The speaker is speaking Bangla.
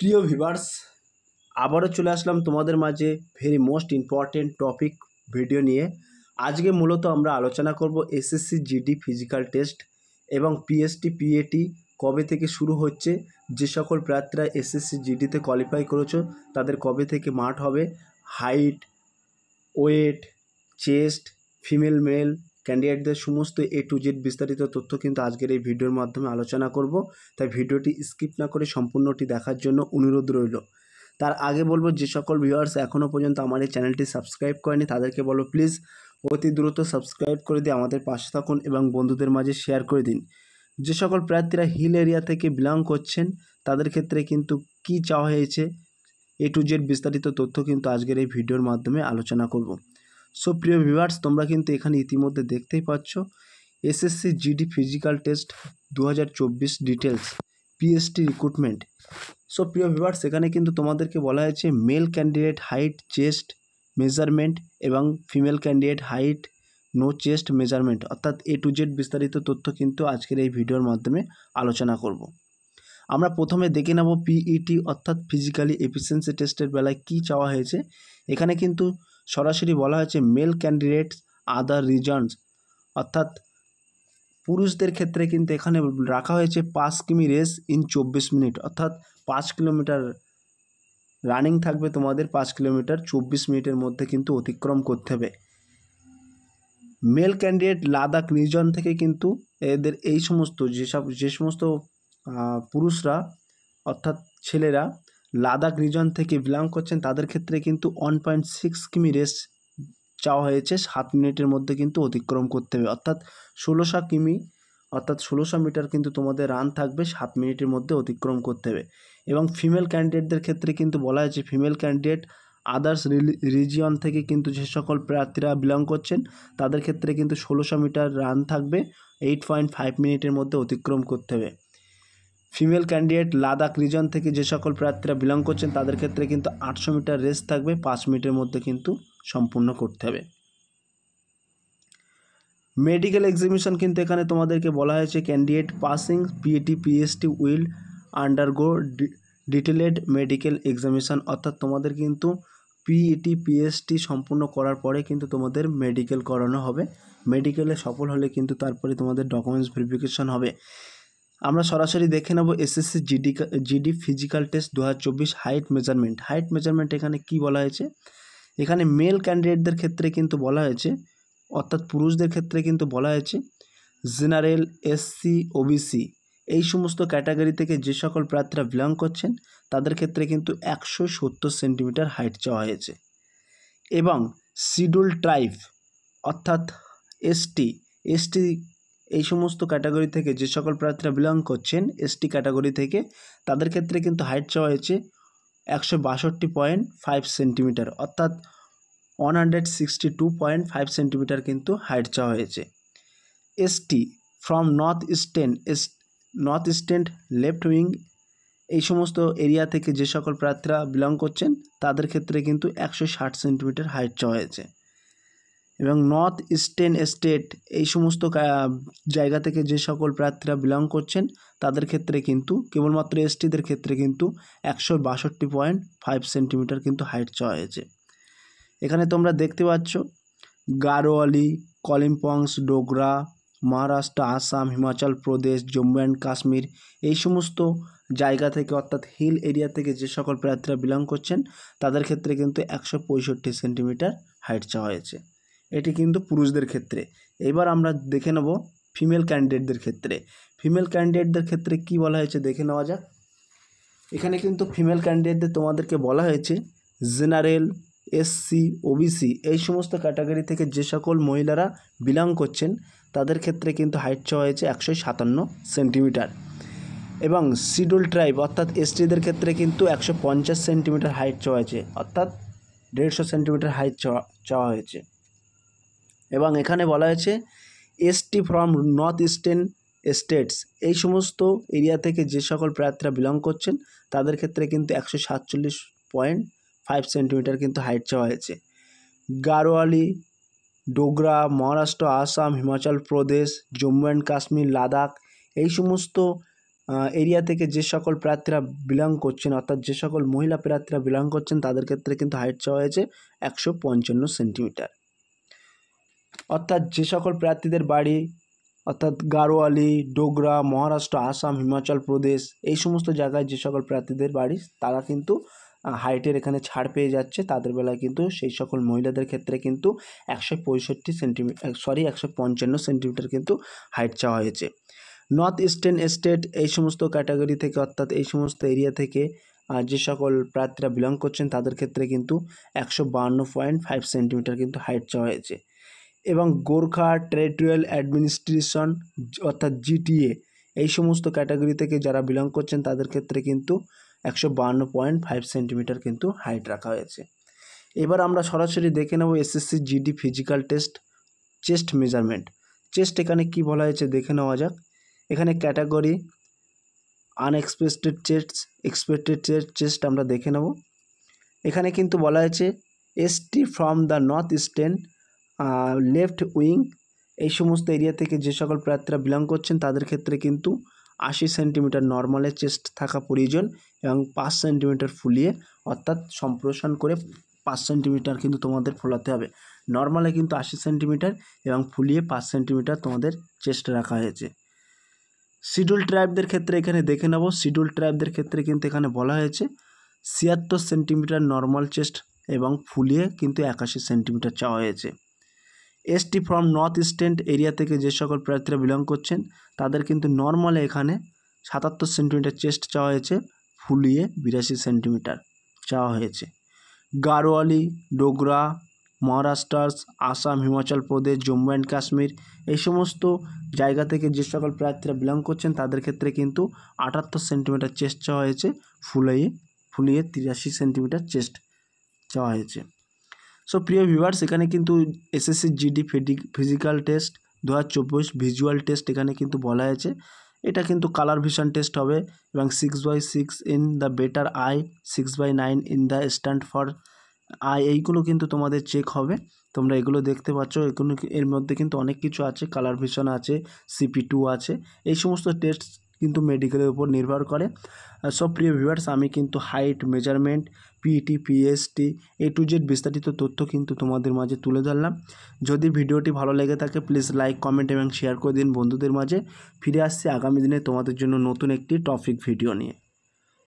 প্রিয় ভিউয়ার্স, আবারও চলে আসলাম তোমাদের মাঝে very most important topic video নিয়ে। আজকে মূলত আমরা আলোচনা করব এসএসসি জিডি ফিজিক্যাল টেস্ট এবং পিএসটি পিএটি কবে থেকে শুরু হচ্ছে, যে সকল প্রার্থীরা এসএসসি জিডিতে কোয়ালিফাই করেছো তাদের কবে থেকে মাঠ হবে, height, weight, chest, female male ক্যান্ডিডেটদের সমস্ত A to Z বিস্তারিত তথ্য কিন্তু আজকের এই ভিডিওর মাধ্যমে আলোচনা করব। তাই ভিডিওটি স্কিপ না করে সম্পূর্ণটি দেখার জন্য অনুরোধ রইল। তার আগে বলবো, যে সকল ভিউয়ার্স এখনও পর্যন্ত আমার এই চ্যানেলটি সাবস্ক্রাইব করেনি তাদেরকে বলো প্লিজ অতি দ্রুত সাবস্ক্রাইব করে দিয়ে আমাদের পাশে থাকুন এবং বন্ধুদের মাঝে শেয়ার করে দিন। যে সকল প্রার্থীরা হিল এরিয়া থেকে বিলং করছেন তাদের ক্ষেত্রে কিন্তু কি চাওয়া হয়েছে, A to Z বিস্তারিত তথ্য কিন্তু আজকের এই ভিডিওর মাধ্যমে আলোচনা করব। সো প্রিয় ভিউয়ার্স, তোমরা কিন্তু এখানে ইতিমধ্যে দেখতেই পাচ্ছ SSC GD physical test 2024 details PST recruitment. So প্রিয় ভিউয়ার্স, এখানে কিন্তু তোমাদেরকে বলা হয়েছে male candidate height chest measurement এবং female candidate height no chest measurement, অর্থাৎ A to Z বিস্তারিত তথ্য কিন্তু আজকের এই ভিডিওর মাধ্যমে আলোচনা করব। আমরা প্রথমে দেখে নেব পিইটি অর্থাৎ ফিজিক্যালি এফিসিয়েন্সি টেস্টের বেলায় কি চাওয়া হয়েছে। এখানে কিন্তু সরাসরি বলা হয়েছে মেল ক্যান্ডিডেটস আদার রিজনস, অর্থাৎ পুরুষদের ক্ষেত্রে কিন্তু এখানে রাখা হয়েছে 5 কিমি রেস ইন 24 মিনিট, অর্থাৎ 5 কিলোমিটার রানিং থাকবে তোমাদের, 5 কিলোমিটার 24 মিনিটের মধ্যে কিন্তু অতিক্রম করতে হবে। মেল ক্যান্ডিডেট লাদাখ রিজন থেকে কিন্তু এদের এই সমস্ত যে সমস্ত পুরুষরা অর্থাৎ ছেলেরা লাদাখ রিজন থেকে বিলং করছেন তাদের ক্ষেত্রে কিন্তু 1.6 কিমি রেস চাওয়া হয়েছে, 7 মিনিটের মধ্যে কিন্তু অতিক্রম করতে হবে, অর্থাৎ 1600 কিমি অর্থাৎ 1600 মিটার কিন্তু তোমাদের রান থাকবে, 7 মিনিটের মধ্যে অতিক্রম করতে হবে। এবং ফিমেল ক্যান্ডিডেটদের ক্ষেত্রে কিন্তু বলা হয়েছে ফিমেল ক্যান্ডিডেট আদার্স রিজিয়ন থেকে কিন্তু যে সকল প্রার্থীরা বিলং করছেন তাদের ক্ষেত্রে কিন্তু 1600 মিটার রান থাকবে, 8.5 মিনিটের মধ্যে অতিক্রম করতে হবে। ফিমেল ক্যান্ডিডেট লাদাখ রিজন থেকে যে সকল প্রার্থীরা বিলং করছেন তাদের ক্ষেত্রে কিন্তু 800 মিটার রেস থাকবে, 5 মিনিটের মধ্যে কিন্তু সম্পূর্ণ করতে হবে। মেডিকেল এক্সামিনেশন কিন্তু এখানে তোমাদেরকে বলা হয়েছে candidate passing PAT PST will undergo detailed medical examination, অর্থাৎ তোমাদের কিন্তু পিইটি পিএসটি সম্পূর্ণ করার পরে কিন্তু তোমাদের মেডিকেল করানো হবে। মেডিকেলে সফল হলে কিন্তু তারপরে তোমাদের ডকুমেন্টস ভেরিফিকেশন হবে। আমরা সরাসরি দেখে নেব SSC GD physical test 2024 height measurement এখানে কি বলা হয়েছে। এখানে মেল ক্যান্ডিডেটদের ক্ষেত্রে কিন্তু বলা হয়েছে, অর্থাৎ পুরুষদের ক্ষেত্রে কিন্তু বলা হয়েছে জেনারেল, এসসি, ওবিসি এই সমস্ত ক্যাটাগরি থেকে যে সকল প্রার্থীরা বিলং করছেন তাদের ক্ষেত্রে কিন্তু 170 সেন্টিমিটার হাইট চাওয়া হয়েছে। এবং শিডিউল ট্রাইব অর্থাৎ এসটি এই সমস্ত ক্যাটাগরি থেকে যে সকল প্রার্থীরা বিলং করছেন এসটি ক্যাটাগরি থেকে তাদের ক্ষেত্রে কিন্তু হাইট চাওয়া হয়েছে 162.5 সেন্টিমিটার, অর্থাৎ 162.5 সেন্টিমিটার কিন্তু হাইট চাওয়া হয়েছে। ST from north eastern left wing এই সমস্ত এরিয়া থেকে যে সকল প্রার্থীরা বিলং করছেন তাদের ক্ষেত্রে কিন্তু 160 সেন্টিমিটার হাইট চাওয়া হয়েছে। এবং নর্থ ইস্টার্ন স্টেট এই সমস্ত জায়গা থেকে যে সকল প্রার্থীরা বিলং করছেন তাদের ক্ষেত্রে কিন্তু কেবলমাত্র এসটিদের ক্ষেত্রে কিন্তু 162.5 সেন্টিমিটার কিন্তু হাইট চাওয়া হয়েছে। এখানে তোমরা দেখতে পাচ্ছ গারোয়ালি, কলিম্পংস, ডোগরা, মহারাষ্ট্র, আসাম, হিমাচল প্রদেশ, জম্মু অ্যান্ড কাশ্মীর এই সমস্ত জায়গা থেকে অর্থাৎ হিল এরিয়া থেকে যে সকল প্রার্থীরা বিলং করছেন তাদের ক্ষেত্রে কিন্তু 165 সেন্টিমিটার হাইট চাওয়া হয়েছে। এটি কিন্তু পুরুষদের ক্ষেত্রে। এবার আমরা দেখে নেব ফিমেল ক্যান্ডিডেটদের ক্ষেত্রে কি বলা হয়েছে দেখে নেওয়া যাক। এখানে কিন্তু ফিমেল ক্যান্ডিডেটদের তোমাদেরকে বলা হয়েছে জেনারেল, এসসি, ওবিসি এই সমস্ত ক্যাটাগরি থেকে যে সকল মহিলারা বিলং করছেন তাদের ক্ষেত্রে কিন্তু হাইট চাওয়া হয়েছে 157 সেন্টিমিটার। এবং শিডিউল ট্রাইব অর্থাৎ এসটিদের ক্ষেত্রে কিন্তু 150 সেন্টিমিটার হাইট চাওয়া হয়েছে, অর্থাৎ 150 সেন্টিমিটার হাইট চাওয়া হয়েছে। এবং এখানে বলা হয়েছে ST from north eastern states এই সমস্ত এরিয়া থেকে যে সকল প্রার্থীরা বিলং করছেন তাদের ক্ষেত্রে কিন্তু 147.5 সেন্টিমিটার কিন্তু হাইট চাওয়া হয়েছে। গারোয়ালি, ডোগরা, মহারাষ্ট্র, আসাম, হিমাচল প্রদেশ, জম্মু অ্যান্ড কাশ্মীর, লাদাখ এই সমস্ত এরিয়া থেকে যে সকল প্রার্থীরা বিলং করছেন, অর্থাৎ যে সকল মহিলা প্রার্থীরা বিলং করছেন তাদের ক্ষেত্রে কিন্তু হাইট চাওয়া হয়েছে 155 সেন্টিমিটার। অর্থাৎ যে সকল প্রার্থীদের বাড়ি অর্থাৎ গাড়োয়ালি, ডোগরা, মহারাষ্ট্র, আসাম, হিমাচল প্রদেশ এই সমস্ত জায়গায় যে সকল প্রার্থীদের বাড়ি তারা কিন্তু হাইটের এখানে ছাড় পেয়ে যাচ্ছে। তাদের বেলায় কিন্তু সেই সকল মহিলাদের ক্ষেত্রে কিন্তু 155 সেন্টিমিটার কিন্তু হাইট চাওয়া হয়েছে। নর্থ ইস্টার্ন স্টেট এই সমস্ত ক্যাটাগরি থেকে অর্থাৎ এই সমস্ত এরিয়া থেকে যে সকল প্রার্থীরা বিলং করছেন তাদের ক্ষেত্রে কিন্তু 152.5 সেন্টিমিটার কিন্তু হাইট চাওয়া হয়েছে। এবং গোর্খা টেরিটোরিয়াল অ্যাডমিনিস্ট্রেশন অর্থাৎ জিটিএ এই সমস্ত ক্যাটাগরি থেকে যারা বিলং করছেন তাদের ক্ষেত্রে কিন্তু 152.5 সেন্টিমিটার কিন্তু হাইট রাখা হয়েছে। এবার আমরা সরাসরি দেখে নেব SSC GD physical test chest measurement. Chest এখানে কি বলা হয়েছে দেখে নেওয়া যাক। এখানে category unexpected chest, expected chest আমরা দেখে নেব। এখানে কিন্তু বলা হয়েছে ST from the north eastern left wing এই সমস্ত এরিয়া থেকে যে সকল প্রার্থীরা বিলং করছেন তাদের ক্ষেত্রে কিন্তু 80 সেন্টিমিটার নর্মালে চেস্ট থাকা প্রয়োজন এবং 5 সেন্টিমিটার ফুলিয়ে অর্থাৎ সম্প্রসারণ করে 5 সেন্টিমিটার কিন্তু তোমাদের ফোলাতে হবে। নর্মালে কিন্তু 80 সেন্টিমিটার এবং ফুলিয়ে 5 সেন্টিমিটার তোমাদের চেস্ট রাখা হয়েছে। শিডিউল ট্রাইবদের ক্ষেত্রে এখানে দেখে নেব। শিডিউল ট্রাইবদের ক্ষেত্রে কিন্তু এখানে বলা হয়েছে 76 সেন্টিমিটার নর্মাল চেস্ট এবং ফুলিয়ে কিন্তু 81 সেন্টিমিটার চাওয়া হয়েছে। ST from north eastern area থেকে যে সকল প্রার্থীরা বিলং করছেন তাদের কিন্তু নর্মালে এখানে 77 সেন্টিমিটার চেস্ট চাওয়া হয়েছে, ফুলিয়ে 82 সেন্টিমিটার চাওয়া হয়েছে। গাড়োয়ালি, ডোগরা, মহারাষ্ট্র, আসাম, হিমাচল প্রদেশ, জম্মু অ্যান্ড কাশ্মীর এই সমস্ত জায়গা থেকে যে সকল প্রার্থীরা বিলং করছেন তাদের ক্ষেত্রে কিন্তু 78 সেন্টিমিটার চেস্ট চাওয়া হয়েছে, ফুলিয়ে 83 সেন্টিমিটার চেস্ট চাওয়া হয়েছে। সো প্রিয় ভিউয়ার্স, এখানে কিন্তু SSC GD physical test 2024 visual test এখানে কিন্তু বলা হয়েছে। এটা কিন্তু কালার ভিশন টেস্ট হবে এবং 6/6 in the better I, 6/9 in the stand for I এইগুলো কিন্তু তোমাদের চেক হবে। তোমরা এগুলো দেখতে পাচ্ছ। এগুলো এর মধ্যে কিন্তু অনেক কিছু আছে, কালার ভিশন আছে, CP2 আছে। এই সমস্ত টেস্ট কিন্তু মেডিকেলের উপর নির্ভর করে। সব প্রিয় ভিউয়ার্স, আমি কিন্তু height measurement, PET, PST A to Z বিস্তারিত তথ্য কিন্তু তোমাদের মাঝে তুলে ধরলাম। যদি ভিডিওটি ভালো লেগে থাকে প্লিজ লাইক, কমেন্ট এবং শেয়ার করে দিন বন্ধুদের মাঝে। ফিরে আসছি আগামী দিনে তোমাদের জন্য নতুন একটি টপিক ভিডিও নিয়ে।